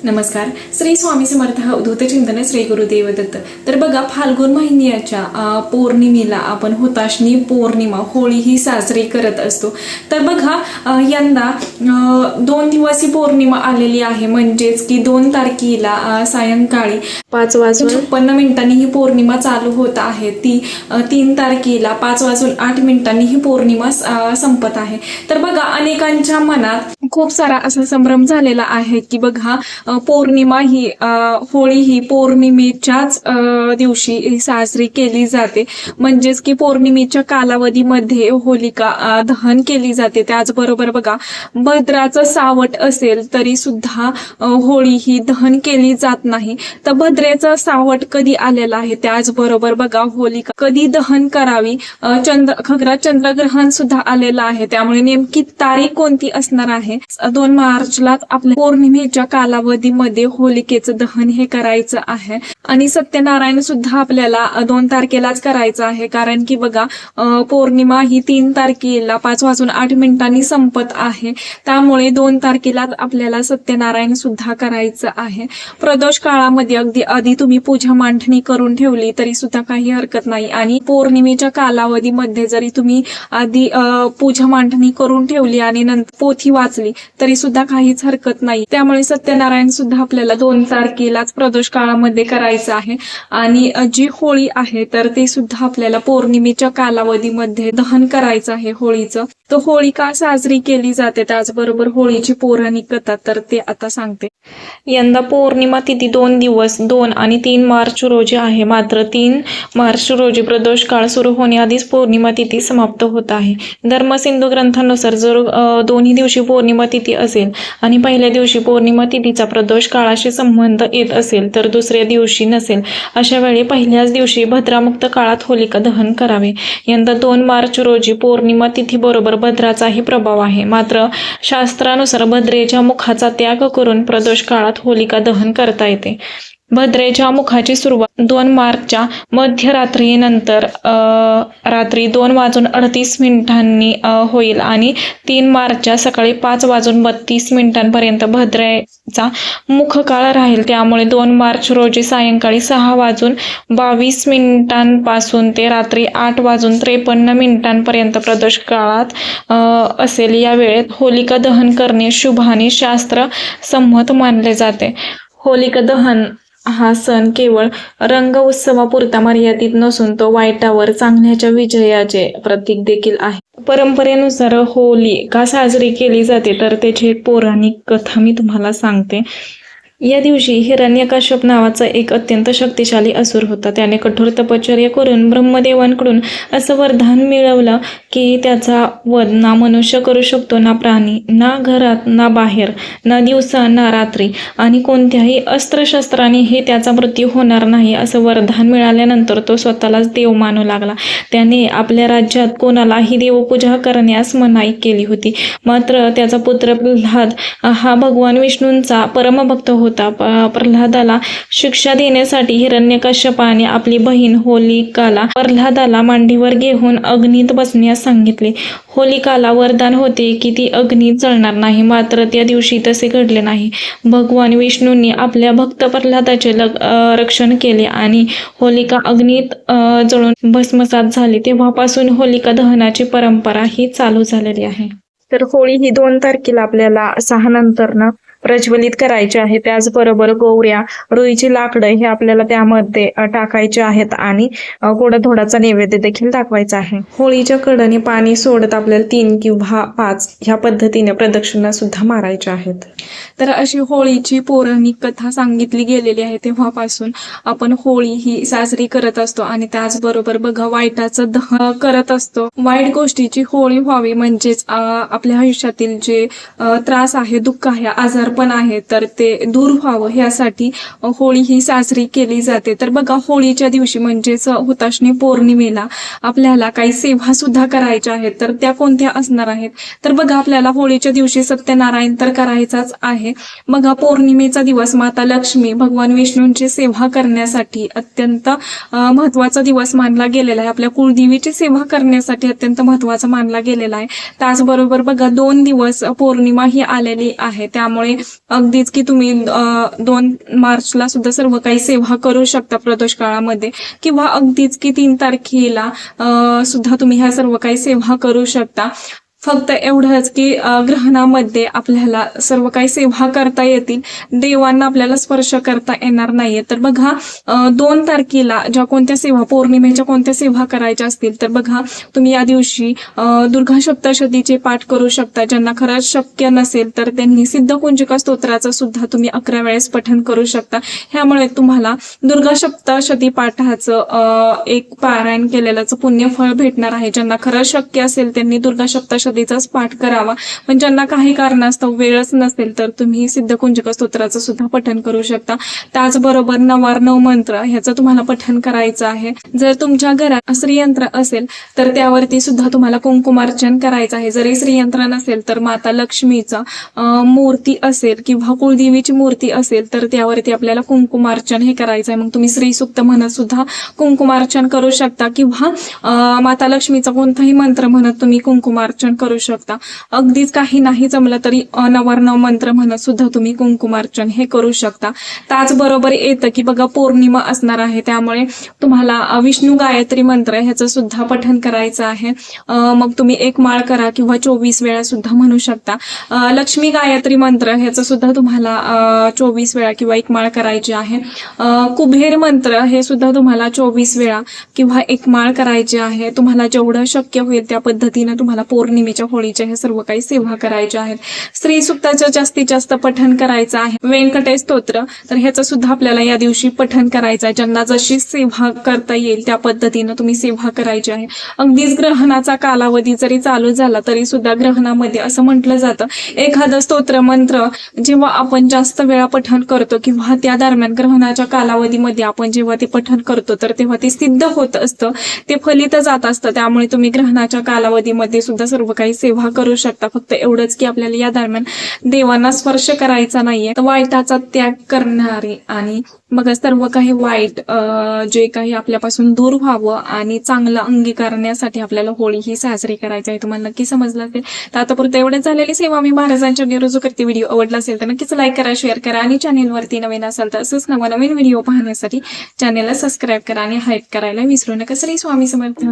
नमस्कार. श्री स्वामी समर्थ अवधूत चिंतन श्री गुरुदेव दत्त. तर बघा, फाल्गुन महिन्याच्या पौर्णिमेला आपण हुताशनी पौर्णिमा होळी ही साजरी करत असतो. तर बघा, यंदा 2 दिवसीय पौर्णिमा आलेली आहे. म्हणजेच की 2 तारखेला सायंकाळी 5:56 ही पौर्णिमा चालू होत आहे. ती 3 तारखेला 5:08 ही पौर्णिमा संपत आहे. तर बघा, अनेकांच्या मनात खूप सारा असा संभ्रम झालेला आहे की बघा, पौर्णिमा ही होळी ही पौर्णिमेच्याच दिवशी साजरी केली जाते. म्हणजेच की पौर्णिमेच्या कालावधीमध्ये होलिका दहन केली जाते. त्याचबरोबर बघा, भद्राचं सावट असेल तरी सुद्धा होळी ही दहन केली जात नाही. तर भद्रेचं सावट कधी आलेलं आहे, त्याचबरोबर बघा होलिका कधी दहन करावी, खग्रात चंद्रग्रहण सुद्धा आलेलं आहे. त्यामुळे नेमकी तारीख कोणती असणार आहे? 2 मार्चलाच आपल्या पौर्णिमेच्या कालावधीमध्ये होलिकेचं दहन हे करायचं आहे. आणि सत्यनारायण सुद्धा आपल्याला 2 तारखेलाच करायचं आहे. कारण की बघा, पौर्णिमा ही 3 तारखेला 5:08 संपत आहे. त्यामुळे 2 तारखेलाच आपल्याला सत्यनारायण सुद्धा करायचं आहे. प्रदोष काळामध्ये अगदी आधी तुम्ही पूजा मांडणी करून ठेवली तरी सुद्धा काही हरकत नाही. आणि पौर्णिमेच्या कालावधीमध्ये जरी तुम्ही आधी पूजा मांडणी करून ठेवली आणि नंतर पोथी वाचली तरी सुद्धा काहीच हरकत नाही. त्यामुळे सत्यनारायण सुद्धा आपल्याला 2 तारखेलाच प्रदोष काळामध्ये करायचं आहे. आणि जी होळी आहे तर ते सुद्धा आपल्याला पौर्णिमेच्या कालावधीमध्ये दहन करायचं आहे होळीचं. तर होळी का साजरी केली जाते, त्याचबरोबर होळीची पौराणिक कथा तर ते आता सांगते. यंदा पौर्णिमा तिथी 2 दिवस 2 आणि 3 मार्च रोजी आहे. मात्र 3 मार्च रोजी प्रदोष काळ सुरू होण्याआधीच पौर्णिमा तिथी समाप्त होत आहे. धर्मसिंधू ग्रंथानुसार जर दोन्ही दिवशी पौर्णिमा तिथी असेल आणि पहिल्या दिवशी पौर्णिमा तिथीचा प्रदोष काळाशी संबंध येत असेल तर दुसऱ्या दिवशी नसेल, अशा वेळी पहिल्याच दिवशी भद्रामुक्त काळात होलिका दहन करावे. यंदा 2 मार्च रोजी पौर्णिमा तिथी बरोबर भद्राचाही प्रभाव आहे. मात्र शास्त्रानुसार भद्रेच्या मुखाचा त्याग करून प्रदोष काळात होलिका दहन करता येते. भद्रेच्या मुखाची सुरुवात 2 मार्चच्या मध्यरात्रीनंतर रात्री 2:38 होईल आणि 3 मार्चच्या सकाळी 5:32 भद्रेचा मुखकाळ राहील. त्यामुळे 2 मार्च रोजी सायंकाळी 6:22 पासून ते रात्री 8:53 प्रदोष काळात असेल. या वेळेत होलिका दहन करणे शुभ आणि शास्त्र संमत मानले जाते. होलिका दहन हा सण केवळ रंग उत्सवापुरता मर्यादित नसून तो वाईटावर चांगल्याच्या विजयाचे प्रतीक देखील आहे. परंपरेनुसार होळी का साजरी केली जाते तर त्याची एक पौराणिक कथा मी तुम्हाला सांगते. या दिवशी हिरण्यकश्यप नावाचा एक अत्यंत शक्तिशाली असुर होता. त्याने कठोर तपश्चर्या करून ब्रह्मदेवांकडून असं वरदान मिळवलं की त्याचा वध ना मनुष्य करू शकतो, ना प्राणी, ना घरात, ना बाहेर, ना दिवसा, ना रात्री आणि कोणत्याही अस्त्रशस्त्राने हे त्याचा मृत्यू होणार नाही. असं वरदान मिळाल्यानंतर तो स्वतःलाच देव मानू लागला. त्याने आपल्या राज्यात कोणालाही देवपूजा करण्यास मनाई केली होती. मात्र त्याचा पुत्र प्रल्हाद हा भगवान विष्णूंचा परमभक्त होता. प्रल्हादाला शिक्षा देण्यासाठी हिरण्यकश्यपाने आपली बहीण होलिकाला प्रल्हादाला मांडीवर घेऊन अग्नीत बसण्यास सांगितले. होलिकाला वरदान होते की ती अग्नीत जळणार नाही. मात्र त्या दिवशी तसे घडले नाही. भगवान विष्णूंनी आपल्या भक्त प्रल्हादाचे रक्षण केले आणि होलिका अग्नीत जळून भस्मसात झाली. तेव्हापासून होलिका दहनाची परंपरा ही चालू झालेली आहे. तर होळी ही 2 तारखेला आपल्याला 6 नंतर प्रज्वलित करायचे आहे. त्याचबरोबर गौऱ्या, रुईची लाकडं हे आपल्याला त्यामध्ये टाकायचे आहेत आणि गोडाधोडाचा नैवेद्य देखील दाखवायचा आहे. होळीच्या कडेने पाणी सोडत आपल्याला 3 किंवा 5 ह्या पद्धतीने प्रदक्षिणा सुद्धा मारायच्या आहेत. तर अशी होळीची पौराणिक कथा सांगितली गेलेली आहे. तेव्हापासून आपण होळी ही साजरी करत असतो आणि त्याचबरोबर बघा, वाईटाचं दहन करत असतो. वाईट गोष्टीची होळी व्हावी, म्हणजेच आपल्या आयुष्यातील जे त्रास आहे, दुःख आहे, आजारपण आहे तर ते दूर व्हावं यासाठी होळी ही साजरी केली जाते. तर बघा, होळीच्या दिवशी म्हणजेच हुताशनी पौर्णिमेला आपल्याला काही सेवा सुद्धा करायच्या आहेत. तर त्या कोणत्या असणार आहेत? तर बघा, आपल्याला होळीच्या दिवशी सत्यनारायण तर करायचाच आहे. बघा, पौर्णिमेचा दिवस माता लक्ष्मी भगवान विष्णूंची सेवा करण्यासाठी अत्यंत महत्वाचा दिवस मानला गेलेला आहे. आपल्या कुलदेवीची सेवा करण्यासाठी अत्यंत महत्वाचा मानला गेलेला आहे. त्याचबरोबर बघा, 2 दिवस पौर्णिमा ही आलेली आहे. त्यामुळे अगदीच की तुम्ही 2 मार्चला सुद्धा सर्व काही सेवा करू शकता प्रदोष काळामध्ये, किंवा अगदीच की 3 तारखेला सुद्धा तुम्ही ह्या सर्व काही सेवा करू शकता. फक्त एवढंच की ग्रहणामध्ये आपल्याला सर्व काही सेवा करता येतील, देवांना आपल्याला स्पर्श करता येणार नाहीये. तर बघा 2 तारखेला ज्या कोणत्या सेवा, पौर्णिमेच्या कोणत्या सेवा करायच्या असतील, तर बघा तुम्ही या दिवशी दुर्गा सप्तशतीचे पाठ करू शकता. ज्यांना खरंच शक्य नसेल तर त्यांनी सिद्धकुंजिका स्तोत्राचं सुद्धा तुम्ही 11 वेळेस पठण करू शकता. ह्यामुळे तुम्हाला दुर्गा सप्तशती पाठाचं एक पारायण केलेल्याचं पुण्यफळ भेटणार आहे. ज्यांना खरंच शक्य असेल त्यांनी दुर्गा सप्तशतीचाच पाठ करावा, पण ज्यांना काही कारणास्तव वेळच नसेल तर तुम्ही सिद्धकुंजिका स्तोत्राचं सुद्धा पठण करू शकता. त्याचबरोबर 9 मंत्र ह्याचं तुम्हाला पठण करायचं आहे. जर तुमच्या घरात श्रीयंत्र असेल तर त्यावरती सुद्धा तुम्हाला कुंकुमार्चन करायचं आहे. जरी श्रीयंत्र नसेल तर माता लक्ष्मीचा मूर्ती असेल किंवा कुलदेवीची मूर्ती असेल तर त्यावरती आपल्याला कुंकुमार्चन हे करायचं आहे. मग तुम्ही श्री सूक्त म्हणत सुद्धा कुंकुमार्चन करू शकता, किंवा माता लक्ष्मीचा कोणताही मंत्र म्हणत तुम्ही कुंकुमार्चन करू शकता. अगदीच काही नाही जमलं तरी 9 मंत्र म्हणत सुद्धा तुम्ही कुंकुमार्चन हे करू शकता. त्याचबरोबर येतं की बघा पौर्णिमा असणार आहे, त्यामुळे तुम्हाला विष्णू गायत्री मंत्र ह्याचं सुद्धा पठण करायचं आहे. मग तुम्ही 1 माळ करा किंवा 24 वेळा सुद्धा म्हणू शकता. लक्ष्मी गायत्री मंत्र ह्याचं सुद्धा तुम्हाला 24 वेळा किंवा 1 माळ करायची आहे. कुबेर मंत्र हे सुद्धा तुम्हाला 24 वेळा किंवा 1 माळ करायची आहे. तुम्हाला जेवढं शक्य होईल त्या पद्धतीनं तुम्हाला पौर्णिमेच्या, होळीच्या हे सर्व काही सेवा करायच्या आहेत. स्त्री सुक्ताचं जास्तीत जास्त पठण करायचं आहे. व्यंकटेश स्तोत्र तर ह्याचं सुद्धा आपल्याला या दिवशी पठण करायचं आहे. ज्यांना जशी सेवा करता येईल त्या पद्धतीनं तुम्ही सेवा करायची आहे. अगदीच ग्रहणाचा कालावधी जरी चालू झाला तरी सुद्धा ग्रहणामध्ये असं म्हटलं जातं, एखादं स्तोत्र मंत्र जेव्हा आपण जास्त वेळा पठण करतो किंवा त्या दरम्यान ग्रहणाच्या कालावधीमध्ये आपण जेव्हा ते पठण करतो तर तेव्हा ते सिद्ध होत असतं, ते फलित जात असतं. त्यामुळे तुम्ही ग्रहणाच्या कालावधीमध्ये सुद्धा सर्व काही सेवा करू शकता. फक्त एवढंच की आपल्याला या दरम्यान देवांना स्पर्श करायचा नाहीये. तर वाईटाचा त्याग करणारे आणि मग सर्व काही वाईट जे काही आपल्यापासून दूर व्हावं आणि चांगलं अंगीकारण्यासाठी आपल्याला होळी ही साजरी करायची आहे. तुम्हाला नक्की समजलं असेल. तर आतापर्यंत एवढे झालेली सेवा मी महाराजांच्या रुजू करते. व्हिडिओ आवडला असेल तर नक्कीच लाईक करा, शेअर करा आणि चॅनेलवरती नवीन असाल तर असंच नवनवीन व्हिडिओ पाहण्यासाठी चॅनेलला सबस्क्राईब करा आणि हाईप करायला विसरू नका. श्री स्वामी समर्थ.